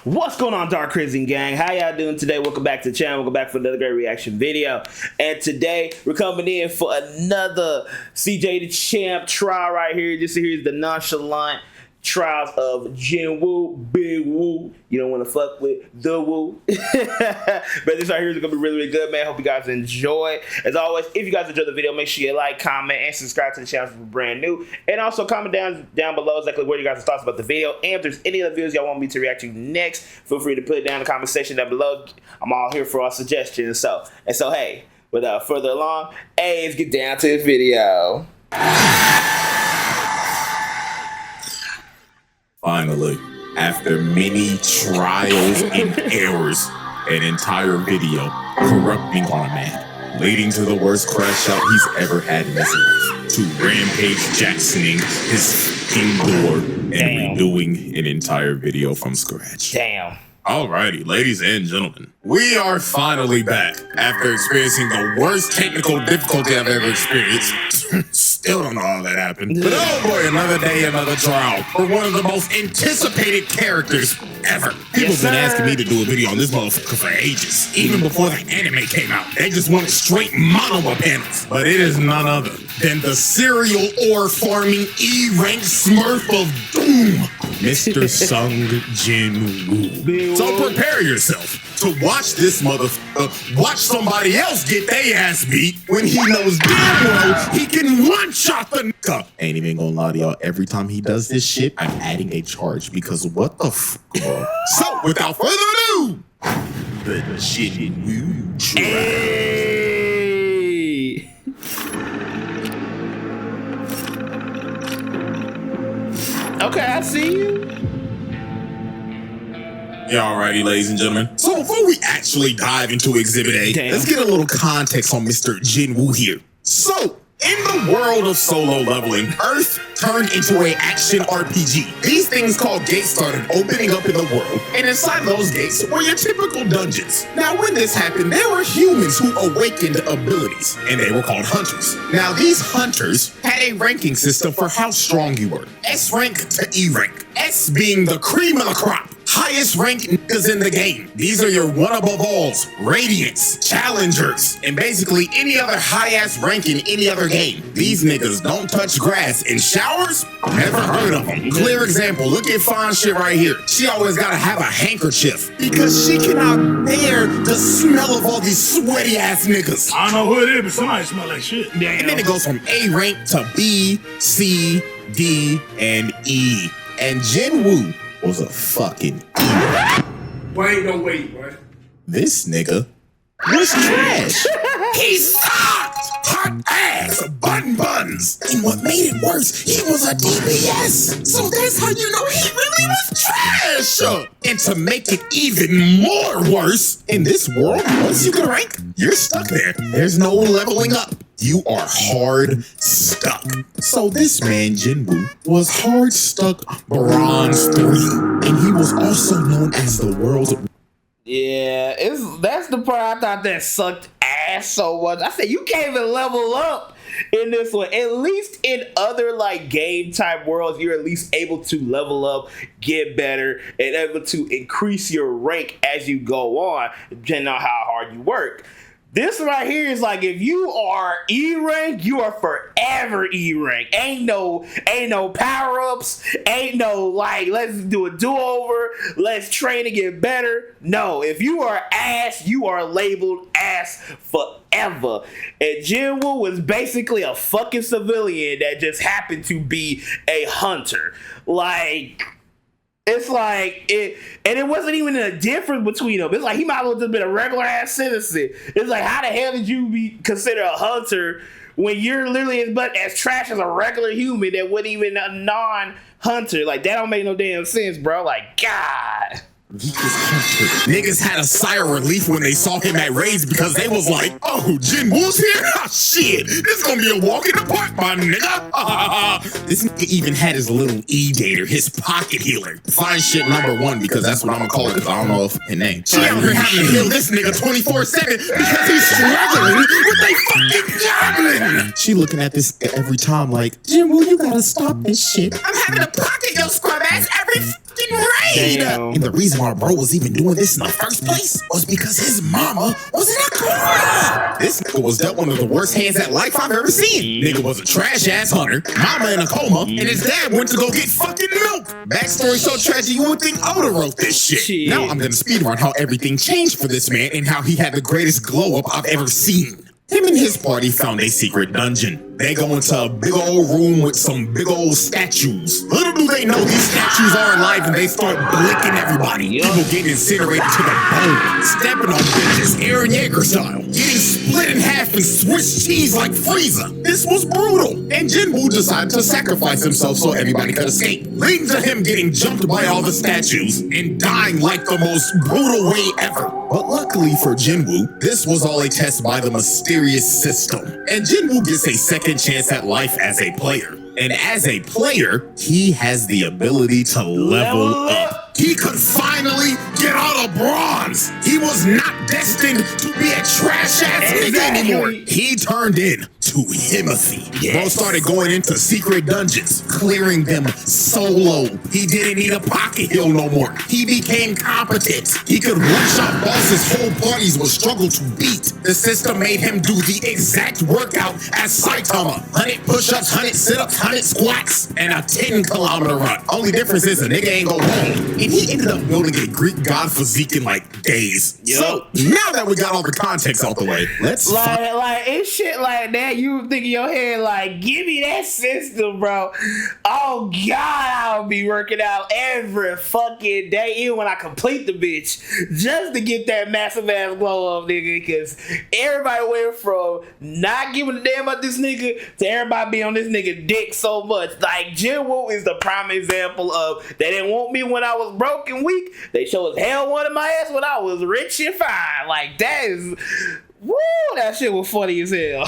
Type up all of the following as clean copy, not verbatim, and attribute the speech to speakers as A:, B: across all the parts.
A: What's going on, Dark Crimson gang? How y'all doing today? Welcome back to the channel. Welcome back for another great reaction video. And today we're coming in for another CJ the Champ trial right here. Just here's the nonchalant trials of Jin Woo, Big Woo. You don't want to fuck with the Woo. But this right here is gonna be really good, man. Hope you guys enjoy. As always, if you guys enjoyed the video, make sure you like, comment, and subscribe to the channel if you're brand new. And also comment down below exactly what you guys' thoughts about the video. And if there's any other videos y'all want me to react to next, feel free to put it down in the comment section down below. I'm all here for all suggestions. So hey, without further ado, let's get down to this video.
B: Finally, after many trials and errors, an entire video corrupting on a man, leading to the worst crash out he's ever had in his life, to Rampage Jacksoning his indoor and redoing an entire video from scratch.
A: Damn.
B: Alrighty, ladies and gentlemen, we are finally back after experiencing the worst technical difficulty I've ever experienced. Still don't know how that happened. But oh boy, another day, another trial for one of the most anticipated characters ever. People have been asking me to do a video on this motherfucker for ages. Even before the anime came out, they just wanted straight monoba panels. But it is none other than the serial ore farming E-rank smurf of doom, Mr. Sung Jin Woo. So prepare yourself to watch this motherfucker watch somebody else get their ass beat when he knows damn well he can one-shot the nigga. Ain't even gonna lie to y'all, every time he does this shit, I'm adding a charge because what the f***, bro? So, without further ado, the Jin Woo trial.
A: Hey. Okay, I see you.
B: Yeah, alrighty, ladies and gentlemen. So before we actually dive into Exhibit A, let's get a little context on Mr. Jin Woo here. So, in the world of solo leveling, Earth turned into an action RPG. These things called gates started opening up in the world, and inside those gates were your typical dungeons. Now, when this happened, there were humans who awakened abilities, and they were called hunters. Now, these hunters had a ranking system for how strong you were. S rank to E rank. S being the cream of the crop. Highest ranked niggas in the game. These are your one above alls, radiants, challengers, and basically any other high-ass rank in any other game. These niggas don't touch grass. In showers, never heard of them. Clear example, look at fine shit right here. She always gotta have a handkerchief because she cannot bear the smell of all these sweaty ass niggas.
C: I don't know who it is, but somebody smell like shit.
A: Damn.
B: And then it goes from A rank to B, C, D, and E. And Jin Woo was a fucking
C: Wait, no wait, right?
B: This nigga was trash. He sucked. Hot ass, buns. And what made it worse, he was a DPS. So that's how you know he really was trash. And to make it even more worse, in this world, once you get a rank, you're stuck there. There's no leveling up. You are hard stuck. So this man, Jin Woo, was hard stuck bronze 3. And he was also known as the world's...
A: Yeah, that's the part I thought that sucked ass so much. I said, you can't even level up in this one. At least in other like game type worlds, you're at least able to level up, get better, and able to increase your rank as you go on, depending on how hard you work. This right here is like, if you are E rank, you are forever E rank. Ain't no power ups. Ain't no like, let's do a do over. Let's train to get better. No, if you are ass, you are labeled ass forever. And Jin Woo was basically a fucking civilian that just happened to be a hunter. Like, it's like and it wasn't even a difference between them. It's like he might as well just been a regular ass citizen. It's like, how the hell did you be considered a hunter when you're literally as trash as a regular human that wasn't even a non-hunter? Like, that don't make no damn sense, bro. Like, God.
B: Niggas had a sigh of relief when they saw him at raids because they was like, oh, Jin Woo's here? Oh, shit, this is gonna be a walk in the park, my nigga. This nigga even had his little E-dater, his pocket healer. Fine shit #1 because that's what I'm gonna call it because I don't know if his name. She out here having to heal this nigga 24/7 because he's struggling with a fucking goblin. She looking at this every time like, Jin Woo, you gotta stop this shit. I'm having to pocket your scrub ass every fucking right.
A: Damn.
B: And the reason why bro was even doing this in the first place was because his mama was in a coma. This nigga was dealt one of the worst hands at life I've ever seen. Nigga was a trash ass hunter, mama in a coma, and his dad went to go get fucking milk. Backstory so tragic you would think Oda wrote this shit. Now I'm gonna speedrun how everything changed for this man and how he had the greatest glow up I've ever seen. Him and his party found a secret dungeon. They go into a big old room with some big old statues. Little do they know these statues are alive and they start blicking everybody. People getting incinerated to the bone, stepping on bitches, Aaron Yeager style, getting split in half and Swiss cheese like Frieza. This was brutal. And Jinwoo decided to sacrifice himself so everybody could escape, leading to him getting jumped by all the statues and dying like the most brutal way ever. But luckily for Jinwoo, this was all a test by the mysterious system. And Jinwoo gets a second chance at life as a player. And as a player, he has the ability to level up. He could finally get out of bronze. He was not destined to be a trash-ass nigga anymore. He turned in to Himothy. Bro started going into secret dungeons, clearing them solo. He didn't need a pocket heal no more. He became competent. He could one-shot bosses whole parties would struggle to beat. The system made him do the exact workout as Saitama. 100 push-ups, 100 sit-ups, 100 squats, and a 10-kilometer run. Only difference is a nigga ain't go home. And he ended up building a Greek god physique in like days. So now that we got all the context out the way, let's
A: like it's shit like that. You think in your head like, give me that system, bro. Oh God, I'll be working out every fucking day, even when I complete the bitch, just to get that massive ass glow up, nigga. Because everybody went from not giving a damn about this nigga to everybody be on this nigga dick so much. Like Jinwoo is the prime example of they didn't want me when I was broke and weak. They show us hell wanted my ass when I was rich and fine. Like that is, woo, that shit was funny as hell.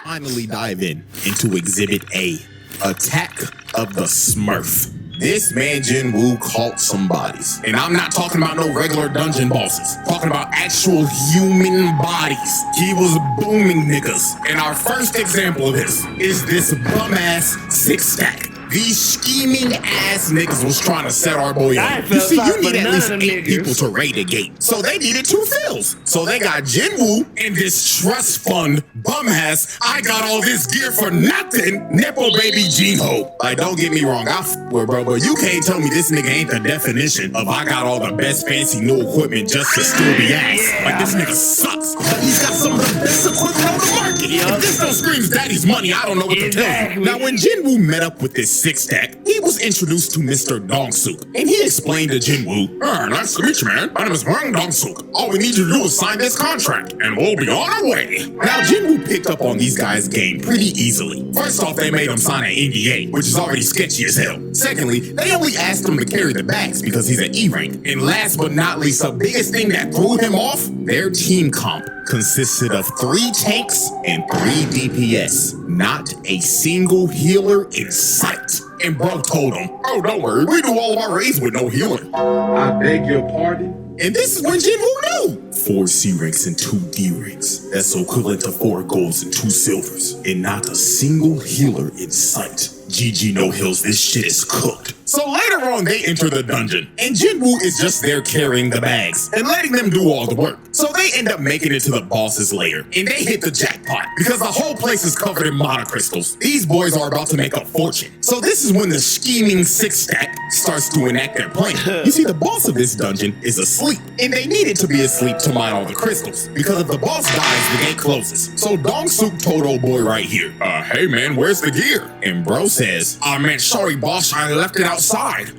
B: finally dive into Exhibit A, Attack of the Smurf. This man Jinwoo caught some bodies. And I'm not talking about no regular dungeon bosses. Talking about actual human bodies. He was booming niggas. And our first example of this is this bum-ass six-stack. These scheming ass niggas was trying to set our boy up. You see, you need at least 8 people to raid a gate. So they needed 2 fills. So they got Jinwoo and this trust fund bum ass, I got all this gear for nothing, Nepo baby Jinho. Like, don't get me wrong, I f with bro, but you can't tell me this nigga ain't the definition of I got all the best fancy new equipment just to steal the ass. Like, this nigga sucks. He's got some of the best equipment on the market. If this don't screams daddy's money, I don't know what to tell you. Now, when Jinwoo met up with this six-stack, he was introduced to Mr. Dongsuk, and he explained to Jinwoo, nice to meet you, man. My name is Hwang Dongsuk. All we need you to do is sign this contract, and we'll be on our way. Now, Jinwoo picked up on these guys' game pretty easily. First off, they made him sign an NDA, which is already sketchy as hell. Secondly, they only asked him to carry the bags because he's an E-rank. And last but not least, the biggest thing that threw him off, their team comp consisted of 3 tanks and 3 DPS. Not a single healer in sight. And bro told him, oh, don't worry, we do all of our raids with no healer.
C: I beg your pardon?
B: And this is when Jinwoo knew. 4 C ranks and 2 D ranks. That's equivalent to 4 golds and 2 silvers. And not a single healer in sight. GG no hills, this shit is cooked. So later on, they enter the dungeon, and Jinwoo is just there carrying the bags and letting them do all the work. So they end up making it to the boss's lair, and they hit the jackpot because the whole place is covered in monocrystals. These boys are about to make a fortune. So this is when the scheming six-stack starts to enact their plan. You see, the boss of this dungeon is asleep, and they needed to be asleep to mine all the crystals, because if the boss dies, the gate closes. So Dongsuk told old boy right here, hey man, where's the gear? And bro says, man, sorry boss, I left it outside.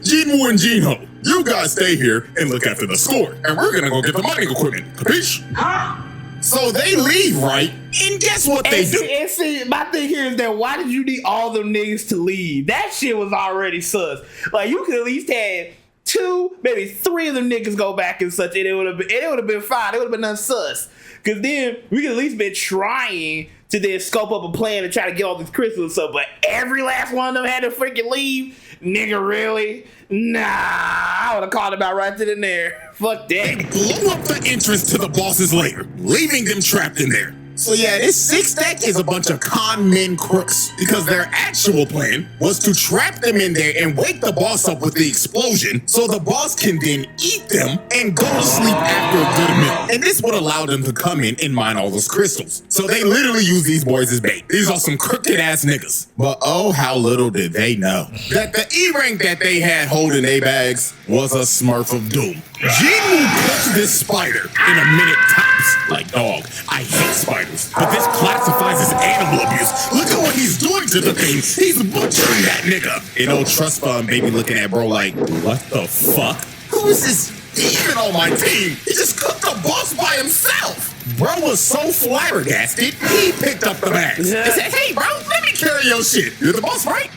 B: Jinwoo and Jinho, you guys stay here and look after the score, and we're gonna go get the mining equipment. Capiche? So they leave, right? And guess what they do?
A: And see, my thing here is that why did you need all them niggas to leave? That shit was already sus. Like, you could at least have 2, maybe 3 of them niggas go back and such, and it would have been fine. It would have been none sus. Cause then we could at least been trying to then scope up a plan and try to get all these crystals and stuff. But every last one of them had to freaking leave. Nigga, really? Nah, I would have called him out right then and there. Fuck that.
B: They blow up the entrance to the boss's lair, leaving them trapped in there. So yeah, this six stack is a bunch of con men crooks because their actual plan was to trap them in there and wake the boss up with the explosion so the boss can then eat them and go to sleep after a good meal. And this would allow them to come in and mine all those crystals. So they literally use these boys as bait. These are some crooked ass niggas. But oh, how little did they know that the E-rank that they had holding their bags was a Smurf of Doom. Jinwoo catch this spider in a minute tops. Like, dog, I hate spiders, but this classifies as animal abuse. Look at what he's doing to the thing. He's butchering that nigga. And old trust fund baby looking at bro like, what the fuck? Who is this demon on my team? He just cooked the boss by himself. Bro was so flabbergasted, he picked up the bags and said, hey bro, let me carry your shit. You're the boss, right?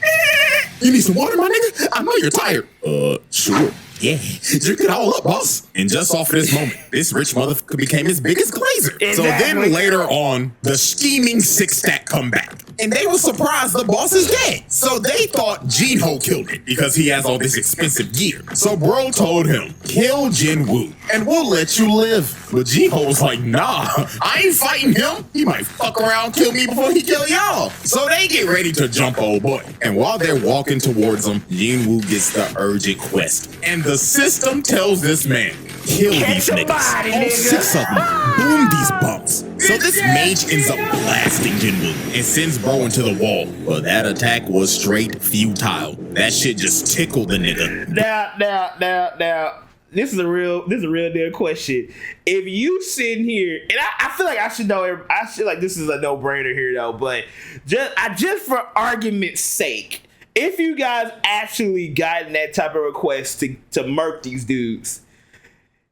B: You need some water, my nigga? I know you're tired. Sure. Yeah, drink it all up, boss. And just off of this moment, this rich motherfucker became his biggest glazer. Exactly. So then later on, the scheming six stack come back. And they were surprised the boss is dead. So they thought Jinho killed it because he has all this expensive gear. So bro told him, kill Jinwoo and we'll let you live. But Jinho was like, nah, I ain't fighting him. He might fuck around, kill me before he kill y'all. So they get ready to jump old boy. And while they're walking towards him, Jinwoo gets the urgent quest. And the system tells this man, kill these niggas. All six of them. Boom these bumps. So this mage ends up blasting Jinwoo and sends bro into the wall. But that attack was straight futile. That shit just tickled the nigga.
A: Now. This is a real deal question. If you sitting here, and I feel like I should know. I feel like this is a no brainer here though. But just for argument's sake, if you guys actually gotten that type of request to murk these dudes,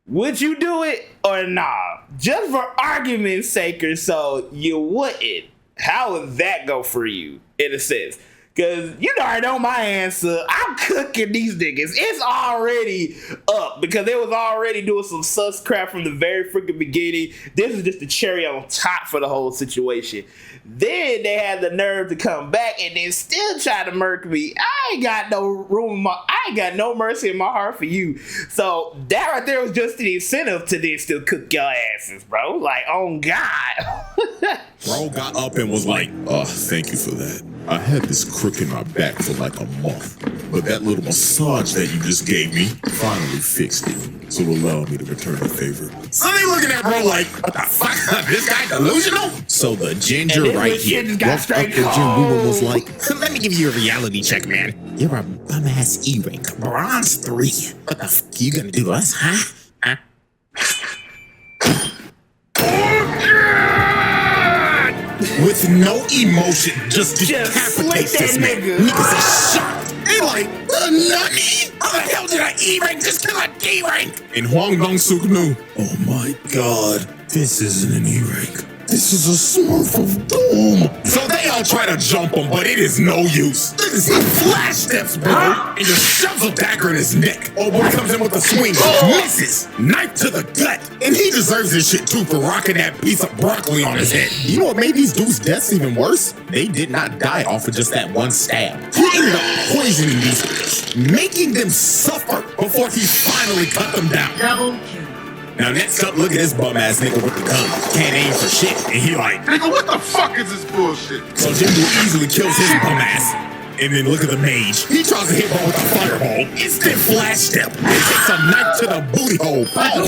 A: would you do it or nah? Just for argument's sake or so, you wouldn't. How would that go for you, in a sense? Because you already know my answer. I'm cooking these niggas. It's already up because they was already doing some sus crap from the very freaking beginning. This is just the cherry on top for the whole situation. Then they had the nerve to come back and then still try to murk me. I ain't got no mercy in my heart for you. So that right there was just the incentive to then still cook your asses, bro. Like, oh God.
B: Bro got up and was like, thank you for that. I had this crook in my back for like a month, but that little massage that you just gave me finally fixed it. So allow me to return the favor. So they looking at bro like, what the fuck? This guy delusional? So the ginger right here walked up to Jinwoo and was like, let me give you a reality check, man. You're a bum-ass E-rank, bronze 3. What the fuck are you gonna do to us, huh? With no emotion, just decapitates this man. Niggas are shocked. They like, nutty? How the hell did I E-rank just kill a D-rank? And Hwang Dong-suk knew, oh my god, this isn't an E-rank. This is a Smurf of Doom. So they all try to jump him, but it is no use. He flash steps, bro, and just shoves a dagger in his neck. Oh boy comes in with a swing, misses, knife to the gut. And he deserves this shit too for rocking that piece of broccoli on his head. You know what made these dudes' deaths even worse? They did not die off of just that one stab. He ended up poisoning these niggas, making them suffer before he finally cut them down.
D: Double kill.
B: Now next up, look at this bum ass nigga with the gun. Can't aim for shit. And he like,
C: Nigga, what the fuck is this bullshit?
B: so Jinwoo easily kills his bum ass. And then look at the mage. He tries to hit bro with a fireball. Instant flash step. And takes a knife to the booty hole.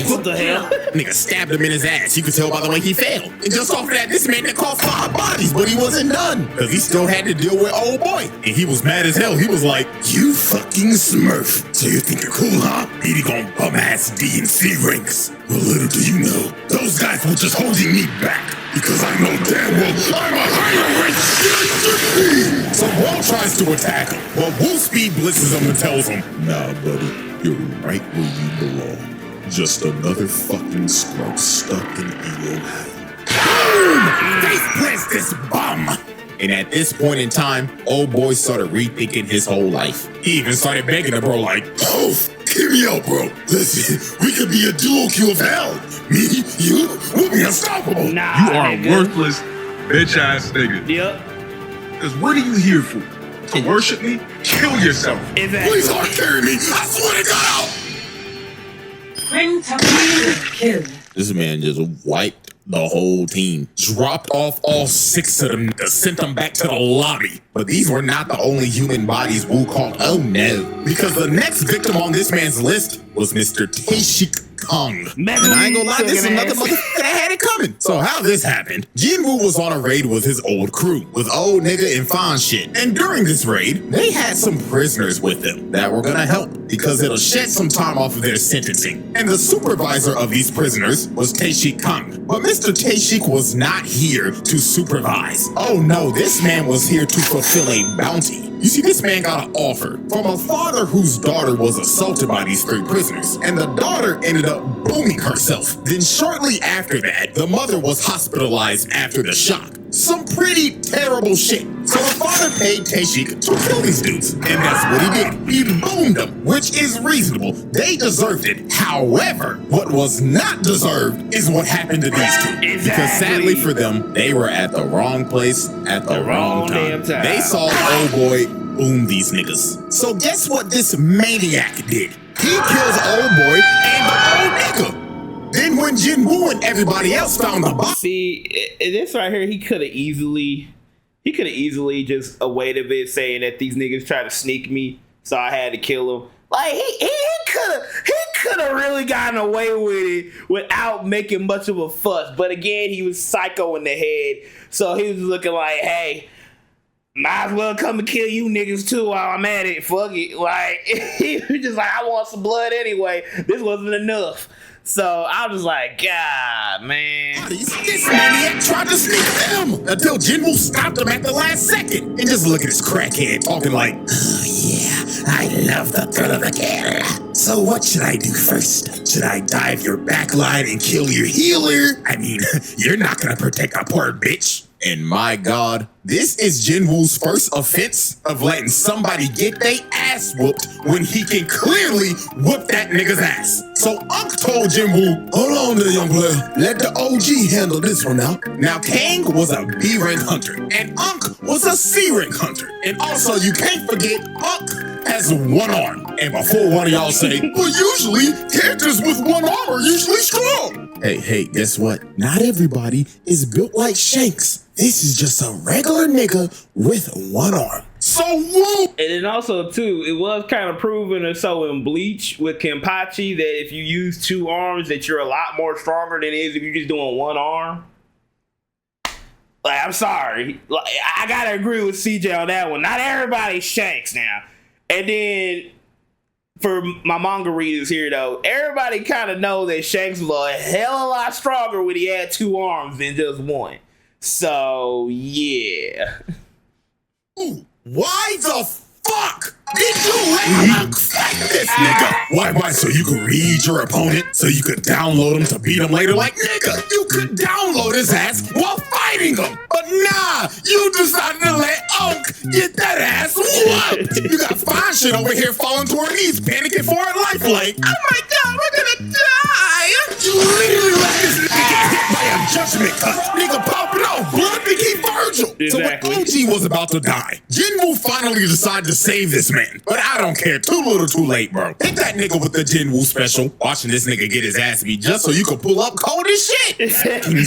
A: What the hell?
B: Nigga stabbed him in his ass. You could tell by the way he fell. And just off of that, this man that caught 5 bodies, but he wasn't done. Because he still had to deal with old boy. And he was mad as hell. He was like, you fucking Smurf. So you think you're cool, huh? Beating on bum ass D and C ranks. Well, little do you know, those guys were just holding me back. Because I know damn well I'm a higher rank shit. So Bro tries to attack him, but Wolf Speed blitzes him and tells him, nah, buddy, you're right where you belong. Just another fucking scrub stuck in ego hell. Boom! Face plants this bum! And at this point in time, old boy started rethinking his whole life. He even started begging the bro like, oh, hear me out, bro. Listen, we could be a duo queue of hell. Me, you, we'll be unstoppable.
A: Nah,
C: You are
A: nigga.
C: a worthless, bitch-ass nigga.
A: Yep.
C: Because what are you here for? To worship me? Kill yourself.
A: Exactly.
B: Please hard carry me. I swear to God.
D: Quintuple kill.
B: This man just wiped the whole team, dropped off all 6 of them, sent them back to the lobby. But these were not the only human bodies Wu caught. Oh no. Because the next victim on this man's list was Mr. Taeshik Kong. And I ain't gonna lie, this is another motherfucker that had it coming. So how this happened, Jinwoo was on a raid with his old crew, with old nigga and fine shit. And during this raid, they had some prisoners with them that were gonna help because it'll shed some time off of their sentencing. And the supervisor of these prisoners was Taeshik Kong. But Mr. Taeshik was not here to supervise. Oh no, this man was here to fulfill a bounty. You see, this man got an offer from a father whose daughter was assaulted by these 3 prisoners, and the daughter ended up booming herself. Then shortly after that, the mother was hospitalized after the shock. Some pretty terrible shit. So the father paid Taeshik to kill these dudes, and that's what he did. He boomed them, which is reasonable. They deserved it. However, what was not deserved is what happened to these 2.
A: Exactly.
B: Because sadly for them, they were at the wrong place at the wrong time. They saw old boy boom these niggas. So guess what this maniac did? He kills old boy and old nigga. Then when Jinwoo and everybody else found the body.
A: See, this right here, he could have easily just avoided it, saying that these niggas tried to sneak me, so I had to kill them. Like he could have really gotten away with it without making much of a fuss. But again, he was psycho in the head, so he was looking like, hey, might as well come and kill you niggas too while I'm at it. Fuck it. Like, he was just like, I want some blood anyway. This wasn't enough. So I was just like, God, man.
B: This maniac tried to sneak them until Jinwoo stopped him at the last second. And just look at this crackhead talking like, oh yeah, I love the thrill of the kill. So what should I do first? Should I dive your backline and kill your healer? I mean, you're not gonna protect a poor bitch. And my God, this is Jinwoo's first offense of letting somebody get their ass whooped when he can clearly whoop that nigga's ass. So Unk told Jinwoo, hold on there, young player. Let the OG handle this one now. Now, Kang was a B rank hunter, and Unk was a C rank hunter. And also, you can't forget, Unk has 1 arm. And before one of y'all say, well, usually characters with 1 arm are usually strong. Hey, guess what? Not everybody is built like Shanks. This is just a regular nigga with 1 arm. So woo!
A: And then also too, it was kind of proven or so in Bleach with Kenpachi that if you use 2 arms, that you're a lot more stronger than it is if you're just doing 1 arm. Like, I'm sorry, like, I gotta agree with CJ on that one. Not everybody's Shanks now. And then for my manga readers here though, everybody kind of know that Shanks was a hell of a lot stronger when he had 2 arms than just 1. So yeah.
B: Ooh, why the fuck did you let Unk fight this nigga? Why? So you could read your opponent, so you could download him to beat him later? Like, nigga, you could download his ass while fighting him. But nah, you decided to let Unk get that ass whooped. You got fine shit over here falling to her knees, panicking for her life like, oh my God, we're gonna die. You literally let this nigga get hit by a judgment cut. Nigga popping off blood to keep Virgil.
A: Exactly.
B: So when OG was about to die, Jinwoo finally decided to save this man. But I don't care. Too little, too late, bro. Hit that nigga with the Jinwoo special. Watching this nigga get his ass beat just so you could pull up cold as shit.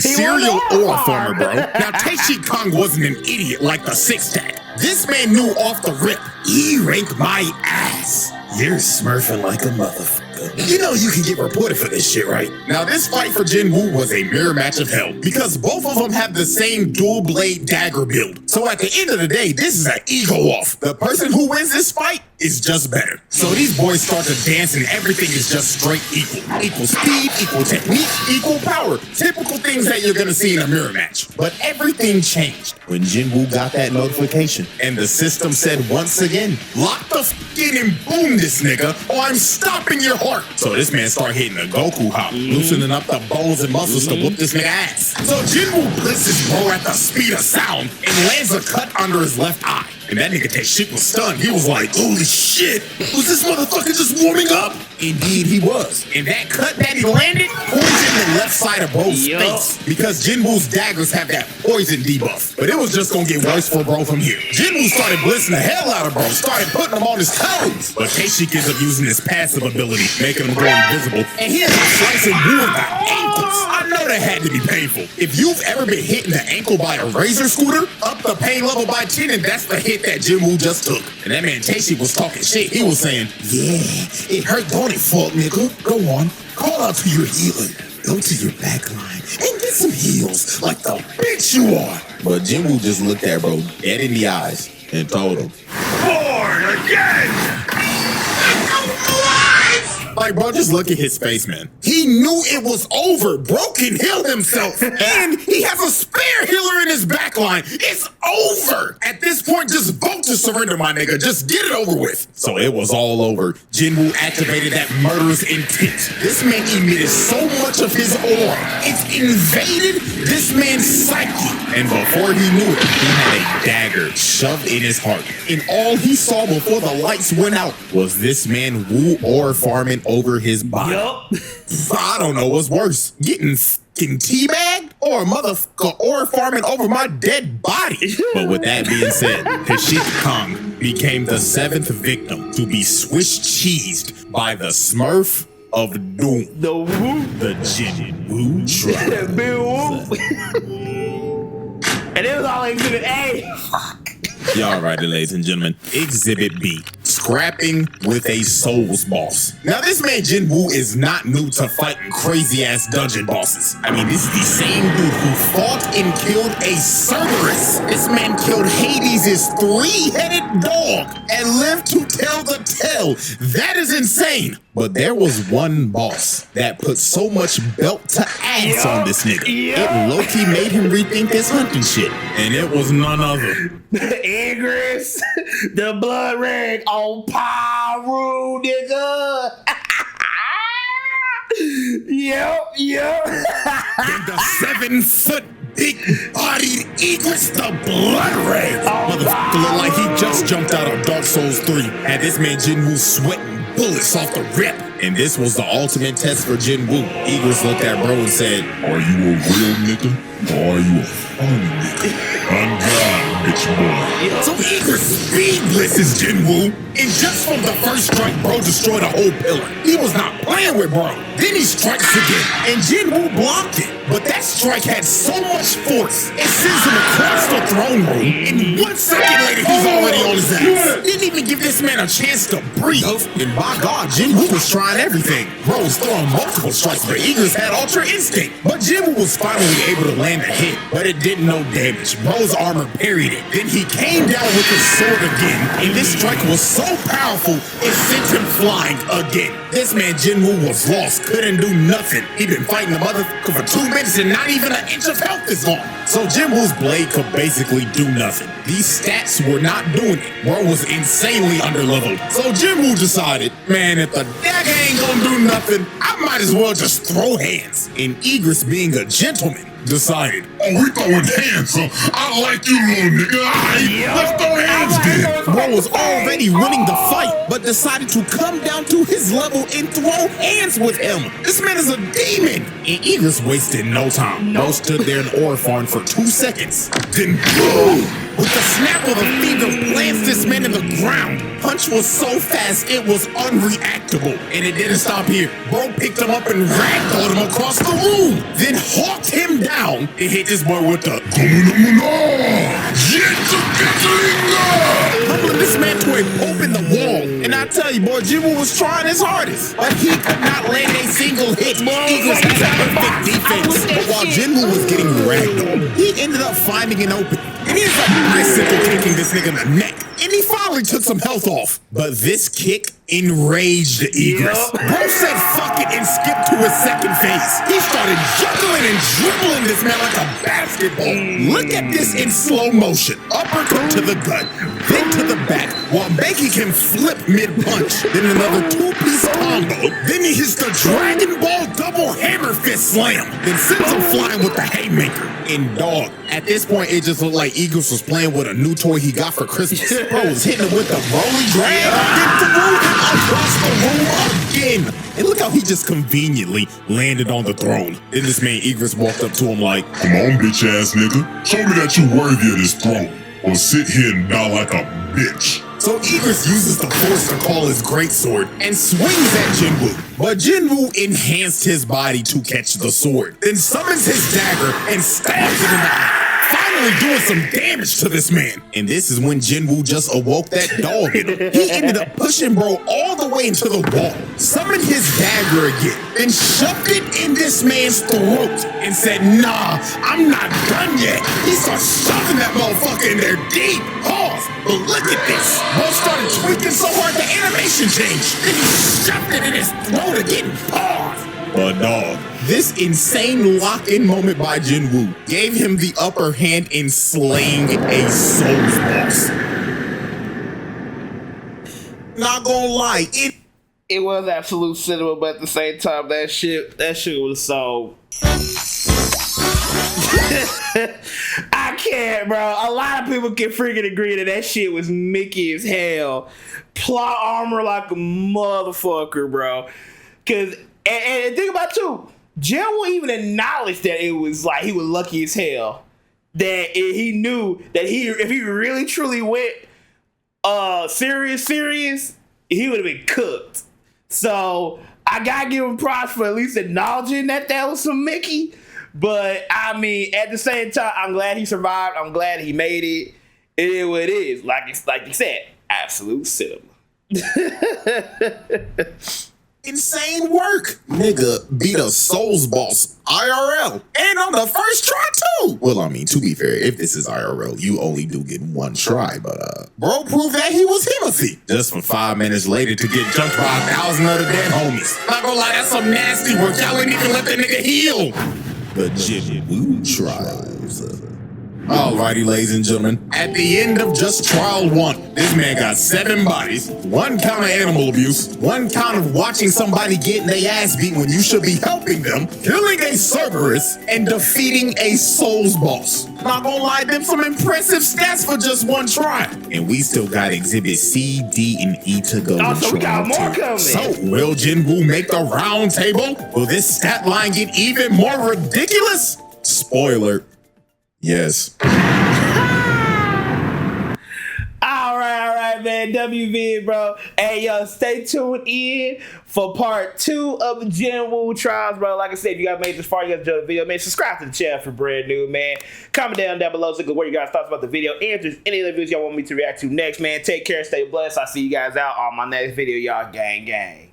B: Serial or farmer, bro. Now, Taeshik Kong wasn't an idiot like the 6 tag. This man knew off the rip, he ranked my ass. You're smurfing like a motherfucker. You know you can get reported for this shit, right? Now, this fight for Jinwoo was a mirror match of hell because both of them have the same dual blade dagger build. So at the end of the day, this is an ego off. The person who wins this fight is just better. So these boys start to dance and everything is just straight equal. Equal speed, equal technique, equal power. Typical things that you're gonna see in a mirror match. But everything changed when Jinwoo got that notification and the system said once again, lock the f in and boom this nigga or I'm stopping your heart. So this man started hitting the Goku hop, loosening up the bones and muscles to whoop this nigga ass. So Jinwoo blitzes bro at the speed of sound and lands a cut under his left eye. And that nigga Taeshik was stunned. He was like, holy shit, was this motherfucker just warming up? Indeed he was. And that cut that he landed poisoned the left side of bro's face. Because Jinwoo's daggers have that poison debuff. But it was just gonna get worse for bro from here. Jinwoo started blitzing the hell out of bro, started putting him on his toes. But Taeshik ends up using his passive ability, making him go invisible. And he ends up slicing Woo in the ankles. I know that had to be painful. If you've ever been hit in the ankle by a razor scooter, up the pain level by 10, and that's the hit that Jinwoo just took. And that man Taeshik was talking shit. He was saying, yeah, it hurt, don't it, fuck nigga? Go on, call out to your healer. Go to your back line and get some heals like the bitch you are. But Jinwoo just looked at bro dead in the eyes and told him,
C: Born again!
B: like, bro, just look at his face, man. He knew it was over. Bro can heal himself. And he has a spare healer in his backline. It's over. At this point, just vote to surrender, my nigga. Just get it over with. So it was all over. Jinwoo activated that murderous intent. This man emitted so much of his aura. It's invaded this man's psyche. And before he knew it, he had a dagger shoved in his heart. And all he saw before the lights went out was this man Woo ore farming over his body. I don't know what's worse, getting fucking teabagged or a motherfucker ore farming over my dead body. But with that being said, Taeshik Kong became the 7th victim to be Swiss cheesed by the Smurf of Doom.
A: The Woo.
B: The Jinwoo tribe.
A: And it was all Exhibit A.
B: Y'all right, ladies and gentlemen. Exhibit B. Scrapping with a Souls boss. Now, this man Jinwoo is not new to fighting crazy-ass dungeon bosses. I mean, this is the same dude who fought and killed a Cerberus. This man killed Hades' 3-headed dog and lived to tell the tale. That is insane. But there was one boss that put so much belt to ass on this nigga. It low-key made him rethink his hunting shit. And it was none other.
A: Ingress, the blood ring on Pyro, nigga. Yep.
B: And the 7-foot big-bodied Egress, the blood ring. Motherfucker looked like he just jumped out of Dark Souls 3. Had this man Jinwoo sweating bullets off the rip. And this was the ultimate test for Jinwoo. Egress looked at bro and said,
C: Are you a real nigga or are you a phony nigga? I'm God, bitch boy.
B: So Egress speed blitzes Jinwoo. And just from the first strike, bro destroyed a whole pillar. He was not playing with bro. Then he strikes again, and Jinwoo blocked it. But that strike had so much force, it sends him across the throne room. And 1 second later, he's already on his ass. Didn't even give this man a chance to breathe. And by God, Jinwoo was trying everything. Bro was throwing multiple strikes, but Egress had Ultra Instinct. But Jinwoo was finally able to land a hit, but it did no damage. Bro's armor parried it. Then he came down with his sword again, and this strike was so powerful, it sent him flying again. This man Jinwoo was lost, couldn't do nothing. He'd been fighting the motherfucker for 2 minutes and not even an inch of health is gone. So Jinwoo's blade could basically do nothing. These stats were not doing it. Bro was insanely underleveled. So Jinwoo decided, man, if the dagger ain't gonna do nothing, I might as well just throw hands. And Egress, being a gentleman, decided,
C: Oh, we throwing hands, huh? I like you, little nigga. Alright, let's throw hands then.
B: Bro was already winning the fight, but decided to come down to his level and throw hands with him. This man is a demon. And Egress wasted no time. Bro stood there in ore farm for 2 seconds. Then boom! With the snap of a finger, plants this man in the ground. Punch was so fast, it was unreactable. And it didn't stop here. Bro picked him up and ragdolled him across the room. Then hawked him down and hit this boy with the humbling this man to a pope in the wall. And I tell you, boy, Jinwoo was trying his hardest, but he could not land a single hit. Egress has a perfect defense. But while Jinwoo was getting ragdolled, he ended up finding an opening. And he ended up bicycle kicking this nigga in the neck. And he finally took some health off. But this kick enraged Egress. Bro said fuck it and skipped to his second phase. He started juggling and dribbling this man like a basketball. Look at this in slow motion. Uppercut to the gut, then to the back, while making him flip mid-punch. Then another 2-piece Fist combo. Then he hits the Dragon Ball double hammer fist slam. Then sends him flying with the haymaker. And dog, at this point, it just looked like Eagles was playing with a new toy he got for Christmas. Bro was hitting him with the rolling drag. Then threw him across the room again. And look how he just conveniently landed on the throne. Then this man Egress walked up to him like,
C: Come on, bitch ass nigga. Show me that you worthy of this throne. Or sit here and die like a bitch.
B: So Egress uses the force to call his greatsword and swings at Jinwoo. But Jinwoo enhanced his body to catch the sword, then summons his dagger and stabs it in the eye, finally doing some damage to this man. And this is when Jinwoo just awoke that dog in him. He ended up pushing bro all the way into the wall, summoned his dagger again, then shoved it in this man's throat and said, nah, I'm not done yet. He starts shoving that motherfucker in there deep. Pause. But look at this. Bro started tweaking so hard the animation changed. Then he shoved it in his throat again. Pause. But dog, this insane lock-in moment by Jinwoo gave him the upper hand in slaying a Souls boss. Not gonna lie,
A: it was absolute cinema, but at the same time, that shit was so. I can't, bro. A lot of people can freaking agree that shit was Mickey as hell. Plot armor like a motherfucker, bro. Cause and think about it too, Jill even acknowledged that it was like he was lucky as hell. That he knew that if he really truly went serious, he would have been cooked. So I gotta give him props for at least acknowledging that was some Mickey. But I mean, at the same time, I'm glad he survived. I'm glad he made it. It is what it is. Like you said, absolute cinema.
B: insane work. Nigga beat a Souls boss IRL and on the first try too. Well, I mean, to be fair, if this is IRL, you only do get one try, but bro proved that he was Timothy. Just for 5 minutes later to get jumped by 1,000 other dead homies. Not gonna lie, that's some nasty work. Y'all ain't even let that nigga heal. The Jinwoo trials. Alrighty, ladies and gentlemen, at the end of just trial 1, this man got 7 bodies, 1 count of animal abuse, 1 count of watching somebody getting their ass beat when you should be helping them, killing a Cerberus, and defeating a Souls boss. Not gonna lie, them some impressive stats for just 1 try. And we still got exhibit C, D, and E to go.
A: Also, we got more coming.
B: So, will Jinwoo make the round table? Will this stat line get even more ridiculous? Spoiler. Yes.
A: All right, man. WV, bro. Hey, yo, stay tuned in for part 2 of the Jinwoo trials, bro. Like I said, if you guys made this far, you guys enjoyed the video, man. Subscribe to the channel for brand new, man. Comment down below so what you guys thoughts about the video. And if there's any other videos y'all want me to react to next, man, take care, stay blessed. I'll see you guys out on my next video, y'all. Gang, gang.